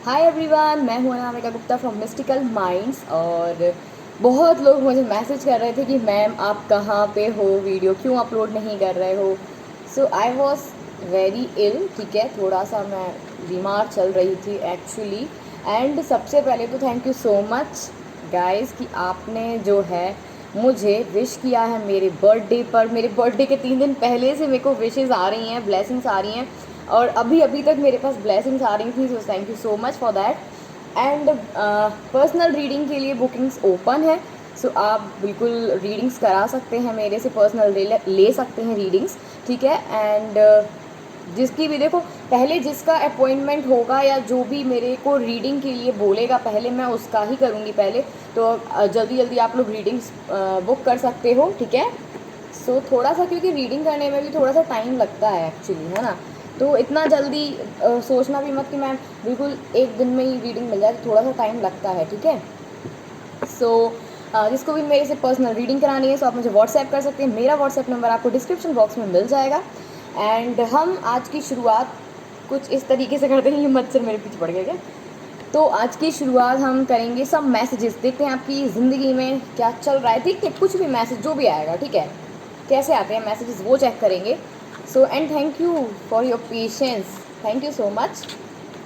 Hi everyone, मैं हूँ Anamika Gupta from mystical minds. और बहुत लोग मुझे मैसेज कर रहे थे कि मैम आप कहाँ पे हो, वीडियो क्यों अपलोड नहीं कर रहे हो। सो आई वॉज वेरी इल, ठीक है, थोड़ा सा मैं बीमार चल रही थी एक्चुअली। एंड सबसे पहले तो thank you so much guys कि आपने जो है मुझे विश किया है मेरे बर्थडे पर। मेरे बर्थडे के 3 दिन पहले से मेरे को विशेज़ आ रही हैं, ब्लेसिंग्स आ रही हैं, और अभी अभी तक मेरे पास ब्लेसिंग्स आ रही थी। सो thank you so much for that. And personal reading के लिए बुकिंग्स ओपन है। सो आप बिल्कुल रीडिंग्स करा सकते हैं मेरे से, पर्सनल ले सकते हैं रीडिंग्स, ठीक है। एंड जिसकी भी देखो, पहले जिसका अपॉइंटमेंट होगा या जो भी मेरे को रीडिंग के लिए बोलेगा पहले मैं उसका ही करूँगी पहले। तो जल्दी जल्दी आप लोग रीडिंग्स बुक कर सकते हो, ठीक है। सो थोड़ा सा, क्योंकि रीडिंग करने में भी थोड़ा सा टाइम लगता है एक्चुअली, है ना। तो इतना जल्दी सोचना भी मत कि मैम बिल्कुल एक दिन में ही रीडिंग मिल जाए, तो थोड़ा सा टाइम लगता है, ठीक है। सो जिसको भी मेरे से पर्सनल रीडिंग करानी है सो आप मुझे व्हाट्सएप कर सकते हैं। मेरा व्हाट्सएप नंबर आपको डिस्क्रिप्शन बॉक्स में मिल जाएगा। एंड हम आज की शुरुआत कुछ इस तरीके से करते हैं। ये मच्छर मेरे पीछे पड़ गया क्या। तो आज की शुरुआत हम करेंगे सब मैसेजेस, देखते हैं आपकी ज़िंदगी में क्या चल रहा है, देखते हैं कुछ भी मैसेज जो भी आएगा, ठीक है, कैसे आते हैं मैसेजेस वो चेक करेंगे। So and thank you for your patience, thank you so much.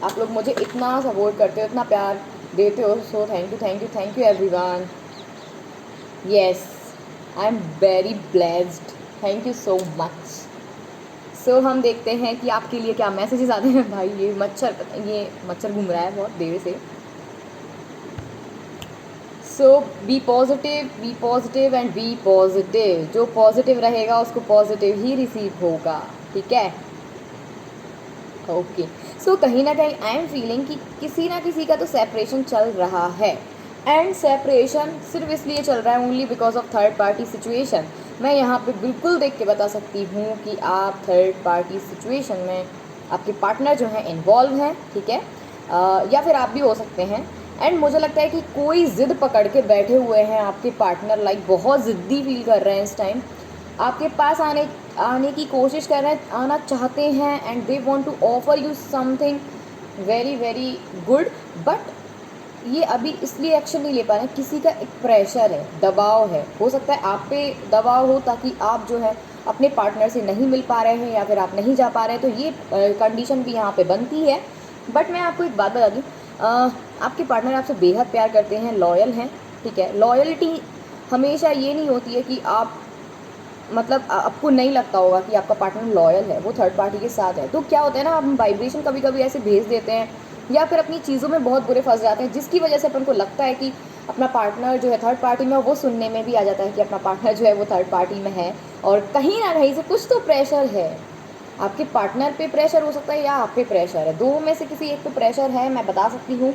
आप लोग मुझे इतना सपोर्ट करते हो, इतना प्यार देते हो। So thank you thank you thank you everyone. Yes, I am very blessed, thank you so much. So हम देखते हैं कि आपके लिए क्या मैसेजेस आते हैं। भाई ये मच्छर घूम रहा है बहुत देर से। So be positive and be positive. जो पॉजिटिव रहेगा उसको पॉजिटिव ही रिसीव होगा, ठीक है। ओके। सो कहीं ना कहीं आई एम फीलिंग कि किसी ना किसी का तो सेपरेशन चल रहा है। एंड सेपरेशन सिर्फ इसलिए चल रहा है only because of third party situation. मैं यहाँ पे बिल्कुल देख के बता सकती हूँ कि आप थर्ड पार्टी सिचुएशन में आपके पार्टनर जो हैं इन्वॉल्व हैं, ठीक है। या फिर आप भी हो सकते हैं। एंड मुझे लगता है कि कोई ज़िद पकड़ के बैठे हुए हैं आपके पार्टनर, लाइक बहुत ज़िद्दी फील कर रहे हैं इस टाइम। आपके पास आने आने की कोशिश कर रहे हैं, आना चाहते हैं, and they want to offer you something very very good. But ये अभी इसलिए एक्शन नहीं ले पा रहे हैं, किसी का एक प्रेशर है, दबाव है। हो सकता है आप पे दबाव हो ताकि आप जो है अपने पार्टनर से नहीं मिल पा रहे हैं या फिर आप नहीं जा पा रहे हैं, तो ये कंडीशन भी यहाँ पे बनती है। बट मैं आपको एक बात बता दूँ, आपके पार्टनर आपसे बेहद प्यार करते हैं, लॉयल हैं, ठीक है। लॉयल्टी हमेशा ये नहीं होती है कि आप मतलब आपको नहीं लगता होगा कि आपका पार्टनर लॉयल है, वो थर्ड पार्टी के साथ है। तो क्या होता है ना, हम वाइब्रेशन कभी कभी ऐसे भेज देते हैं या फिर अपनी चीज़ों में बहुत बुरे फंस जाते हैं, जिसकी वजह से अपन को लगता है कि अपना पार्टनर जो है थर्ड पार्टी में, वो सुनने में भी आ जाता है कि अपना पार्टनर जो है वो थर्ड पार्टी में है। और कहीं ना कहीं से कुछ तो प्रेशर है, आपके पार्टनर पे प्रेशर हो सकता है या आप पे प्रेशर है, दो में से किसी एक पे प्रेशर है, मैं बता सकती हूँ।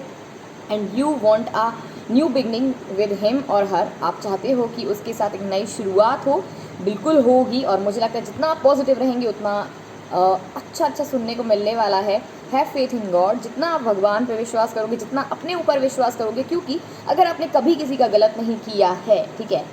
And you want a new beginning with him और हर। आप चाहते हो कि उसके साथ एक नई शुरुआत हो, बिल्कुल होगी। और मुझे लगता है जितना आप पॉजिटिव रहेंगे उतना अच्छा अच्छा सुनने को मिलने वाला है। हैव फेथ इन गॉड, जितना आप भगवान पे विश्वास करोगे, जितना अपने ऊपर विश्वास करोगे, क्योंकि अगर आपने कभी किसी का गलत नहीं किया है, ठीक है,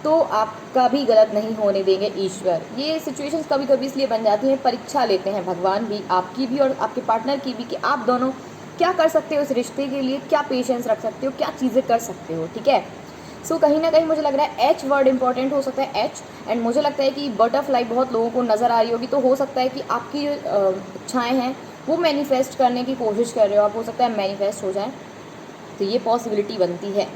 तो आपका भी गलत नहीं होने देंगे ईश्वर। ये सिचुएशंस कभी कभी इसलिए बन जाती हैं, परीक्षा लेते हैं भगवान भी, आपकी भी और आपके पार्टनर की भी, कि आप दोनों क्या कर सकते हो इस रिश्ते के लिए, क्या पेशेंस रख सकते हो, क्या चीज़ें कर सकते हो, ठीक है। सो कहीं ना कहीं मुझे लग रहा है एच वर्ड इंपॉर्टेंट हो सकता है, एच। एंड मुझे लगता है कि बटरफ्लाई बहुत लोगों को नज़र आ रही होगी, तो हो सकता है कि आपकी इच्छाएँ हैं वो मैनिफेस्ट करने की कोशिश कर रहे हो आप, हो सकता है मैनिफेस्ट हो जाए, तो ये पॉसिबिलिटी बनती है।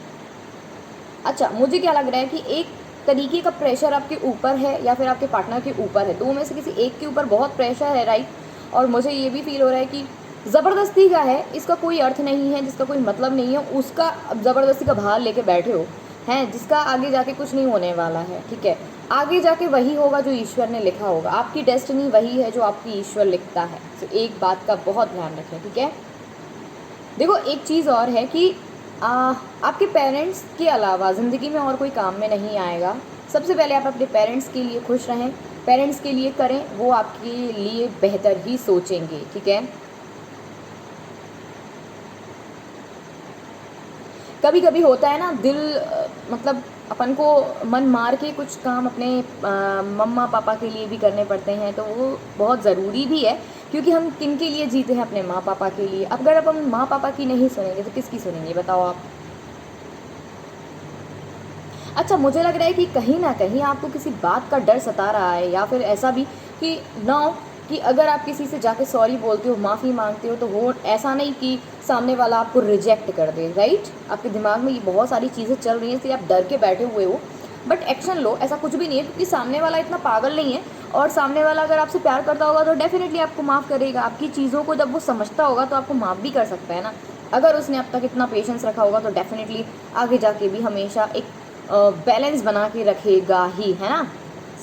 अच्छा, मुझे क्या लग रहा है कि एक तरीके का प्रेशर आपके ऊपर है या फिर आपके पार्टनर के ऊपर है, दो में से किसी एक के ऊपर बहुत प्रेशर है, राइट। और मुझे ये भी फील हो रहा है कि ज़बरदस्ती का है, इसका कोई अर्थ नहीं है, जिसका कोई मतलब नहीं है, उसका अब ज़बरदस्ती का भार लेके बैठे हो हैं, जिसका आगे जाके कुछ नहीं होने वाला है, ठीक है। आगे जाके वही होगा जो ईश्वर ने लिखा होगा, आपकी डेस्टिनी वही है जो आपकी ईश्वर लिखता है। तो एक बात का बहुत ध्यान रखें, ठीक है। देखो एक चीज़ और है कि आपके पेरेंट्स के अलावा ज़िंदगी में और कोई काम में नहीं आएगा। सबसे पहले आप अपने पेरेंट्स के लिए खुश रहें, पेरेंट्स के लिए करें, वो आपके लिए बेहतर ही सोचेंगे, ठीक है। कभी कभी होता है ना, दिल मतलब अपन को मन मार के कुछ काम अपने मम्मा पापा के लिए भी करने पड़ते हैं, तो वो बहुत ज़रूरी भी है। क्योंकि हम किन के लिए जीते हैं? अपने माँ पापा के लिए। अगर अब हम माँ पापा की नहीं सुनेंगे तो किसकी सुनेंगे, बताओ आप? अच्छा, मुझे लग रहा है कि कहीं ना कहीं आपको किसी बात का डर सता रहा है, या फिर ऐसा भी कि ना हो कि अगर आप किसी से जाके सॉरी बोलते हो, माफ़ी मांगते हो, तो वो ऐसा नहीं कि सामने वाला आपको रिजेक्ट कर दे, राइट? आपके दिमाग में ये बहुत सारी चीज़ें चल रही हैं, इसलिए आप डर के बैठे हुए हो। बट एक्शन लो, ऐसा कुछ भी नहीं है, क्योंकि सामने वाला इतना पागल नहीं है। और सामने वाला अगर आपसे प्यार करता होगा तो डेफिनेटली आपको माफ़ करेगा। आपकी चीज़ों को जब वो समझता होगा तो आपको माफ़ भी कर सकता है ना। अगर उसने अब तक इतना पेशेंस रखा होगा तो डेफिनेटली आगे जाके भी हमेशा एक बैलेंस बना के रखेगा ही, है ना।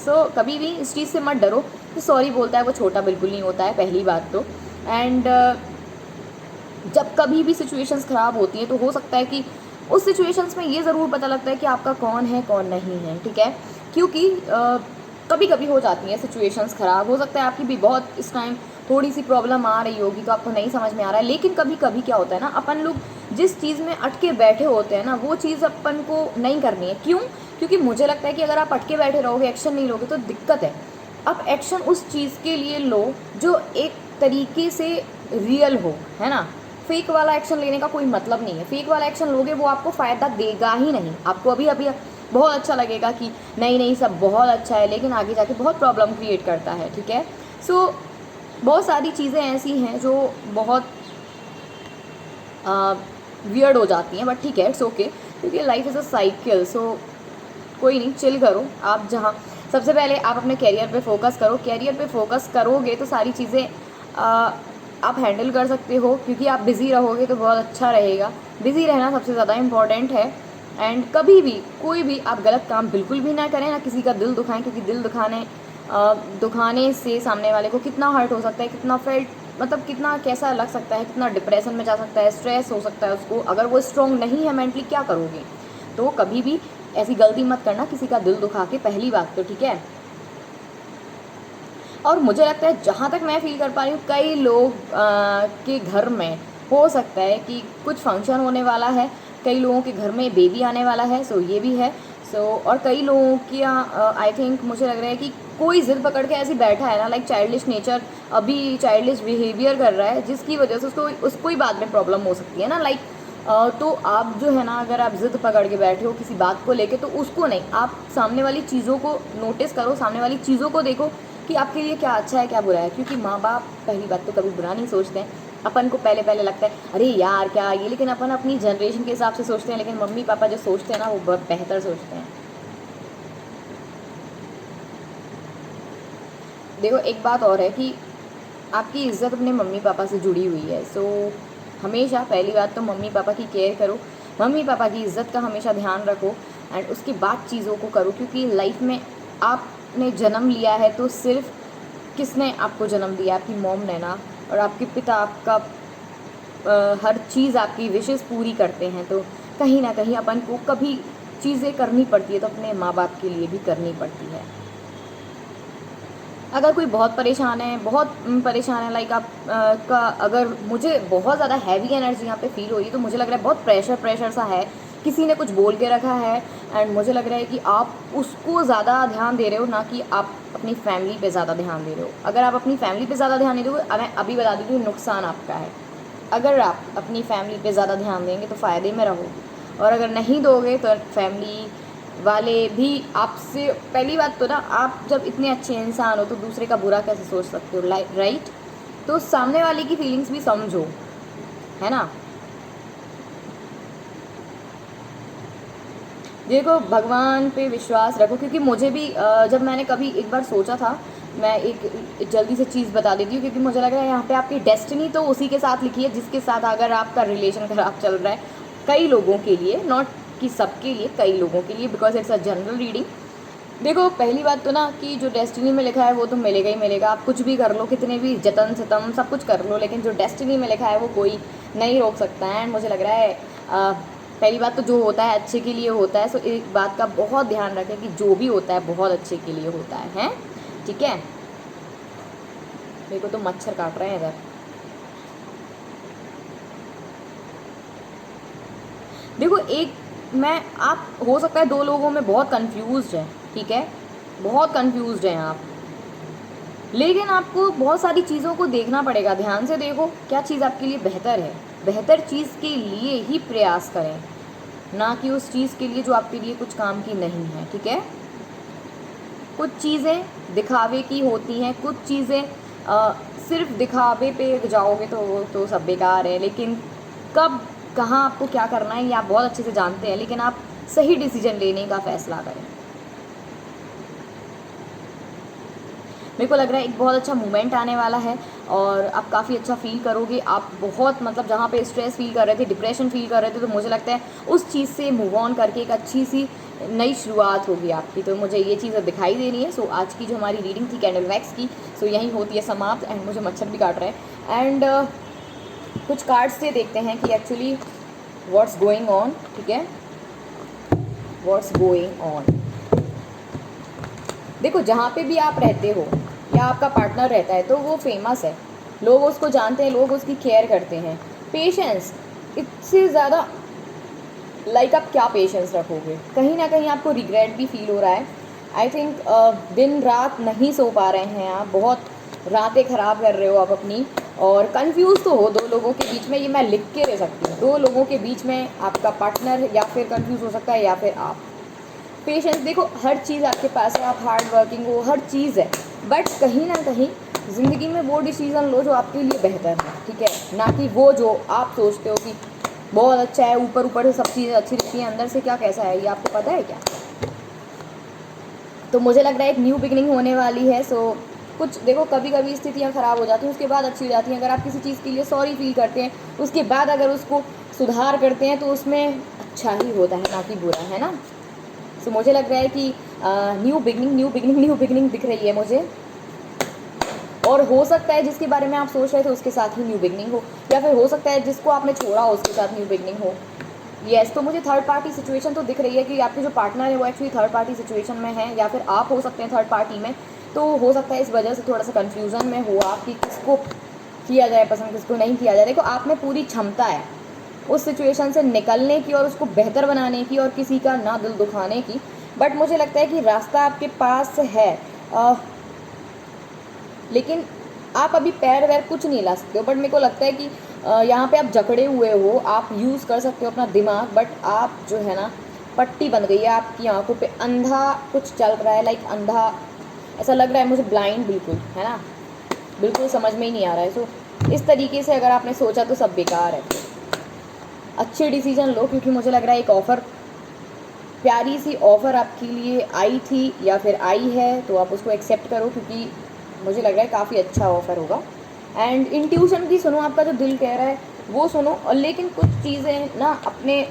सो कभी भी इस चीज़ से मत डरो कि सॉरी बोलता है वो छोटा बिल्कुल नहीं होता है, पहली बात तो। एंड जब कभी भी सिचुएशंस ख़राब होती हैं तो हो सकता है कि उस सिचुएशंस में ये ज़रूर पता लगता है कि आपका कौन है कौन नहीं है, ठीक है। क्योंकि कभी कभी हो जाती हैं सिचुएशंस ख़राब, हो सकता है आपकी भी बहुत इस टाइम थोड़ी सी प्रॉब्लम आ रही होगी तो आपको नहीं समझ में आ रहा है। लेकिन कभी कभी क्या होता है ना, अपन लोग जिस चीज़ में अटके बैठे होते हैं ना, वो चीज़ अपन को नहीं करनी है। क्यों? क्योंकि मुझे लगता है कि अगर आप अटके बैठे रहोगे, एक्शन नहीं लोगे तो दिक्कत है। आप एक्शन उस चीज़ के लिए लो जो एक तरीके से रियल हो, है ना। फेक वाला एक्शन लेने का कोई मतलब नहीं है। फेक वाला एक्शन लोगे वो आपको फ़ायदा देगा ही नहीं। आपको अभी अभी बहुत अच्छा लगेगा कि नहीं नहीं सब बहुत अच्छा है, लेकिन आगे जाके बहुत प्रॉब्लम क्रिएट करता है, ठीक है। सो बहुत सारी चीज़ें ऐसी हैं जो बहुत वियर्ड हो जाती हैं, बट ठीक है, इट्स ओके, क्योंकि लाइफ इज़ अ साइकिल। सो कोई नहीं, चिल करो। आप जहाँ सबसे पहले आप अपने करियर पे फोकस करो। करियर पे फोकस करोगे तो सारी चीज़ें आप हैंडल कर सकते हो, क्योंकि आप बिज़ी रहोगे तो बहुत अच्छा रहेगा। बिज़ी रहना सबसे ज़्यादा इम्पॉर्टेंट है। एंड कभी भी कोई भी आप गलत काम बिल्कुल भी ना करें, ना किसी का दिल दुखाएं, क्योंकि दिल दुखाने से सामने वाले को कितना हर्ट हो सकता है, कितना फेल्ट, मतलब कितना कैसा लग सकता है, कितना डिप्रेशन में जा सकता है, स्ट्रेस हो सकता है उसको। अगर वो स्ट्रॉन्ग नहीं है मेंटली, क्या करोगे? तो कभी भी ऐसी गलती मत करना किसी का दिल दुखा के, पहली बात तो, ठीक है। और मुझे लगता है, जहाँ तक मैं फील कर पा रही हूँ, कई लोग के घर में हो सकता है कि कुछ फंक्शन होने वाला है, कई लोगों के घर में बेबी आने वाला है, सो ये भी है। सो और कई लोगों की आई थिंक मुझे लग रहा है कि कोई ज़िद पकड़ के ऐसे बैठा है ना, लाइक चाइल्डिश नेचर, अभी चाइल्डिश बिहेवियर कर रहा है, जिसकी वजह से उसको ही बाद में प्रॉब्लम हो सकती है ना। लाइक तो आप जो है ना, अगर आप ज़िद पकड़ के बैठे हो किसी बात को लेके, तो उसको नहीं, आप सामने वाली चीज़ों को नोटिस करो, सामने वाली चीज़ों को देखो कि आपके लिए क्या अच्छा है क्या बुरा है। क्योंकि माँ बाप पहली बात तो कभी बुरा नहीं सोचते हैं। अपन को पहले पहले लगता है अरे यार क्या ये, लेकिन अपन अपनी जनरेशन के हिसाब से सोचते हैं, लेकिन मम्मी पापा जो सोचते हैं ना वो बहुत बेहतर सोचते हैं। देखो, एक बात और है कि आपकी इज़्ज़त अपने मम्मी पापा से जुड़ी हुई है। सो हमेशा पहली बात तो मम्मी पापा की केयर करो, मम्मी पापा की इज़्ज़त का हमेशा ध्यान रखो। एंड उसके बाद चीज़ों को करो, क्योंकि लाइफ में आपने जन्म लिया है तो सिर्फ किसने आपको जन्म दिया? आपकी मॉम ने ना। और आपके पिता आपका हर चीज़, आपकी विशेज़ पूरी करते हैं। तो कहीं ना कहीं अपन को कभी चीज़ें करनी पड़ती है तो अपने माँ बाप के लिए भी करनी पड़ती है। अगर कोई बहुत परेशान है, बहुत परेशान है, लाइक आप का अगर मुझे बहुत ज़्यादा हैवी एनर्जी यहाँ पे फील हो रही है, तो मुझे लग रहा है बहुत प्रेशर प्रेशर सा है, किसी ने कुछ बोल के रखा है। एंड मुझे लग रहा है कि आप उसको ज़्यादा ध्यान दे रहे हो, ना कि आप अपनी फैमिली पे ज़्यादा ध्यान दे रहे हो। अगर आप अपनी फैमिली पे ज़्यादा ध्यान नहीं दोगे, मैं अभी बता देती हूँ, नुकसान आपका है। अगर आप अपनी फैमिली पे ज़्यादा ध्यान देंगे तो फ़ायदे में रहोगे, और अगर नहीं दोगे तो फैमिली वाले भी आपसे, पहली बात तो ना, आप जब इतने अच्छे इंसान हो तो दूसरे का बुरा कैसे सोच सकते हो, राइट? तो सामने वाले की फीलिंग्स भी समझो, है ना। देखो, भगवान पे विश्वास रखो, क्योंकि मुझे भी जब मैंने कभी एक बार सोचा था, मैं एक जल्दी से चीज़ बता देती हूँ, क्योंकि मुझे लग रहा है यहाँ पे आपकी डेस्टिनी तो उसी के साथ लिखी है जिसके साथ अगर आपका रिलेशन ख़राब चल रहा है। कई लोगों के लिए, नॉट कि सबके लिए, कई लोगों के लिए, because it's a general reading. देखो, पहली बात तो ना कि जो डेस्टिनी में लिखा है वो तो मिलेगा ही मिलेगा। आप कुछ भी कर लो, कितने भी जतन सितम सब कुछ कर लो, लेकिन जो डेस्टिनी में लिखा है वो कोई नहीं रोक सकता है। एंड मुझे लग रहा है पहली बात तो जो होता है अच्छे के लिए होता है। सो एक बात का बहुत ध्यान रखें कि जो भी होता है बहुत अच्छे के लिए होता है, हैं? ठीक है। मेरे को तो मच्छर काट रहे हैं इधर। देखो, एक मैं आप हो सकता है दो लोगों में बहुत कंफ्यूज्ड है, ठीक है, बहुत कंफ्यूज्ड हैं आप। लेकिन आपको बहुत सारी चीज़ों को देखना पड़ेगा। ध्यान से देखो क्या चीज़ आपके लिए बेहतर है, बेहतर चीज़ के लिए ही प्रयास करें, ना कि उस चीज़ के लिए जो आपके लिए कुछ काम की नहीं है। ठीक है, कुछ चीज़ें दिखावे की होती हैं, कुछ चीज़ें सिर्फ दिखावे पे जाओगे तो सब बेकार है। लेकिन कब कहाँ आपको क्या करना है ये आप बहुत अच्छे से जानते हैं, लेकिन आप सही डिसीजन लेने का फैसला करें। मेरे को लग रहा है एक बहुत अच्छा मोमेंट आने वाला है और आप काफ़ी अच्छा फील करोगे। आप बहुत मतलब जहाँ पे स्ट्रेस फील कर रहे थे, डिप्रेशन फील कर रहे थे, तो मुझे लगता है उस चीज़ से मूव ऑन करके एक अच्छी सी नई शुरुआत होगी आपकी। तो मुझे ये चीज़ दिखाई दे रही है। सो आज की जो हमारी रीडिंग थी कैंडल वैक्स की, सो यहीं होती है समाप्त। एंड मुझे मच्छर भी काट रहे हैं। एंड कुछ कार्ड्स से देखते हैं कि एक्चुअली व्हाट्स गोइंग ऑन। ठीक है, व्हाट्स गोइंग ऑन। देखो जहाँ पे भी आप रहते हो या आपका पार्टनर रहता है तो वो फेमस है, लोग उसको जानते हैं, लोग उसकी केयर करते हैं। पेशेंस, इससे ज़्यादा लाइक आप क्या पेशेंस रखोगे? कहीं ना कहीं आपको रिग्रेट भी फील हो रहा है। आई थिंक दिन रात नहीं सो पा रहे हैं आप, बहुत रातें ख़राब कर रहे हो आप अपनी, और कंफ्यूज तो हो दो लोगों के बीच में। ये मैं लिख के दे सकती हूँ, दो लोगों के बीच में आपका पार्टनर या फिर कंफ्यूज हो सकता है या फिर आप। पेशेंस, देखो हर चीज़ आपके पास है, आप हार्ड वर्किंग हो, हर चीज़ है, बट कहीं ना कहीं ज़िंदगी में वो डिसीज़न लो जो आपके लिए बेहतर है। ठीक है, ना कि वो जो आप सोचते हो कि बहुत अच्छा है, ऊपर ऊपर से सब चीज़ें अच्छी दिखती हैं, अंदर से क्या कैसा है ये आपको पता है क्या? तो मुझे लग रहा है एक न्यू बिगनिंग होने वाली है। सो कुछ देखो कभी कभी स्थितियाँ ख़राब हो जाती हैं, उसके बाद अच्छी हो जाती हैं। अगर आप किसी चीज़ के लिए सॉरी फील करते हैं, उसके बाद अगर उसको सुधार करते हैं तो उसमें अच्छा ही होता है, ना कि बुरा, है ना? सो मुझे लग रहा है कि new beginning new beginning new beginning दिख रही है मुझे। और हो सकता है जिसके बारे में आप सोच रहे थे उसके साथ ही न्यू बिगनिंग हो, या फिर हो सकता है जिसको आपने छोड़ा हो उसके साथ न्यू बिगनिंग हो। तो मुझे थर्ड पार्टी सिचुएशन तो दिख रही है कि आपके जो पार्टनर है वो एक्चुअली थर्ड पार्टी सिचुएशन में है, या फिर आप हो सकते हैं थर्ड पार्टी में। तो हो सकता है इस वजह से थोड़ा सा कन्फ्यूज़न में हो आप कि किसको किया जाए पसंद, किसको नहीं किया जाए। देखो आप में पूरी क्षमता है उस सिचुएशन से निकलने की और उसको बेहतर बनाने की और किसी का ना दिल दुखाने की, बट मुझे लगता है कि रास्ता आपके पास है। लेकिन आप अभी पैर वैर कुछ नहीं ला सकते हो, बट मेरे को लगता है कि यहाँ पे आप जकड़े हुए हो, आप यूज़ कर सकते हो अपना दिमाग, बट आप जो है ना पट्टी बन गई है आपकी आंखों पे, अंधा कुछ चल रहा है, लाइक अंधा ऐसा लग रहा है मुझे, ब्लाइंड बिल्कुल, है ना? बिल्कुल समझ में ही नहीं आ रहा है। सो इस तरीके से अगर आपने सोचा तो सब बेकार है। अच्छे डिसीजन लो, क्योंकि मुझे लग रहा है एक ऑफ़र, प्यारी सी ऑफ़र आपके लिए आई थी या फिर आई है, तो आप उसको एक्सेप्ट करो, क्योंकि मुझे लग रहा है काफ़ी अच्छा ऑफ़र होगा। एंड इंट्यूशन की सुनो, आपका जो दिल कह रहा है वो सुनो। और लेकिन कुछ चीज़ें ना अपने,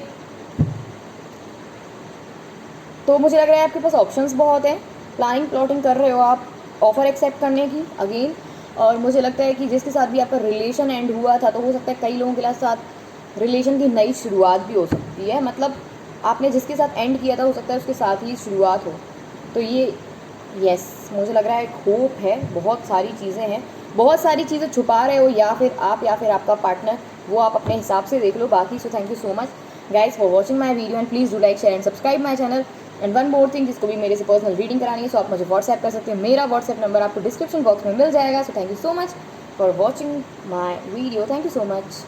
तो मुझे लग रहा है आपके पास ऑप्शंस बहुत हैं, प्लानिंग प्लॉटिंग कर रहे हो आप ऑफ़र एक्सेप्ट करने की अगेन। और मुझे लगता है कि जिसके साथ भी आपका रिलेशन एंड हुआ था, तो हो सकता है कई लोगों के साथ रिलेशन की नई शुरुआत भी हो सकती है। मतलब आपने जिसके साथ एंड किया था हो सकता है उसके साथ ही शुरुआत हो। तो ये यस, मुझे लग रहा है एक होप है, बहुत सारी चीज़ें हैं, बहुत सारी चीज़ें छुपा रहे हो, या फिर आप या फिर आपका पार्टनर, वो आप अपने हिसाब से देख लो बाकी। सो thank you so much guys for watching my video, and please do like share and subscribe my channel. And one more thing, जिसको भी मेरे से पर्सनल रीडिंग करानी है सो आप मुझे व्हाट्सएप कर सकते हैं, मेरा व्हाट्सएप नंबर आपको डिस्क्रिप्शन बॉक्स में मिल जाएगा। सो thank you so much for watching my video, thank you so much.